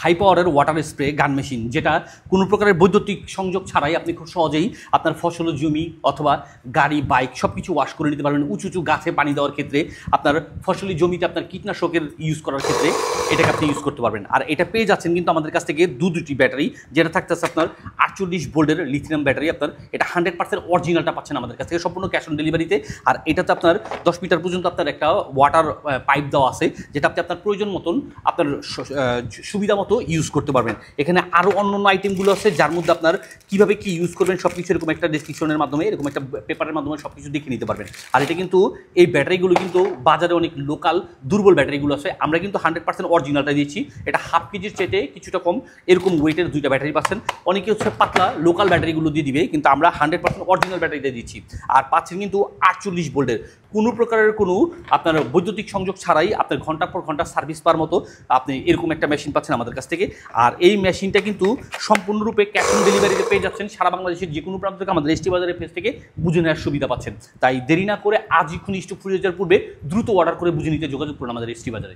High পাওয়ারের water spray গান machine, যেটা কোনো প্রকারের বৈদ্যুতিক সংযোগ ছাড়াই আপনি খুব সহজেই আপনার ফসল জমি অথবা গাড়ি বাইক সব কিছু ওয়াশ করে নিতে পারবেন। উঁচু উঁচু গাছে পানি দেওয়ার ক্ষেত্রে, আপনার ফসলি জমিতে আপনার কীটনাশকের ইউজ করার ক্ষেত্রে এটাকে আপনি ইউজ করতে পারবেন। আর এটা পেয়ে যাচ্ছেন কিন্তু আমাদের কাছ থেকে দুটি ব্যাটারি, যেটা থাকতেছে আপনার 48 ভোল্টের লিথিয়াম ব্যাটারি। আপনার এটা 100% অরিজিনালটা পাচ্ছেন আমাদের কাছ থেকে সম্পূর্ণ ক্যাশ অন ডেলিভারিতে। আর এটাতে আপনার 10 মিটার পর্যন্ত আপনার একটা ওয়াটার পাইপ দেওয়া আছে, যেটা আপনি আপনার প্রয়োজন মতন আপনার সুবিধা মতো ইউজ করতে পারবেন। এখানে আরও অন্যান্য আইটেমগুলো আছে, যার মধ্যে আপনার কীভাবে কী ইউজ করবেন সব কিছু এরকম একটা ডেসক্রিপশনের মাধ্যমে, এরকম একটা পেপারের মাধ্যমে সব কিছু দেখে নিতে পারবেন। আর এটা কিন্তু এই ব্যাটারিগুলো কিন্তু বাজারে অনেক লোকাল দুর্বল ব্যাটারিগুলো আছে, আমরা কিন্তু 100% অরিজিনালটা দিচ্ছি। এটা হাফ কেজির চেটে কিছুটা কম এরকম ওয়েটের দুইটা ব্যাটারি পাচ্ছেন। অনেকে হচ্ছে পাতলা লোকাল ব্যাটারিগুলো দিয়ে দিবে, কিন্তু আমরা 100% অরিজিনাল ব্যাটারি দিয়ে দিচ্ছি। আর পাচ্ছেন কিন্তু 48 ভোল্টের, কোনো প্রকারের কোনো আপনার বৈদ্যুতিক সংযোগ ছাড়াই আপনার ঘন্টার পর ঘন্টা সার্ভিস পাওয়ার মতো আপনি এরকম একটা মেশিন পাচ্ছেন আমাদের কাছ থেকে। আর এই মেশিনটা কিন্তু সম্পূর্ণরূপে ক্যাশ অন ডেলিভারিতে পেয়ে যাচ্ছেন। সারা বাংলাদেশের যে কোনো প্রান্ত থেকে আমাদের এসটি বাজারের পেজ থেকে বুঝে নেওয়ার সুবিধা পাচ্ছেন। তাই দেরি না করে আজই স্টক ফুরিয়ে যাওয়ার পূর্বে দ্রুত অর্ডার করে বুঝে নিতে যোগাযোগ করুন আমাদের এসটি বাজারে।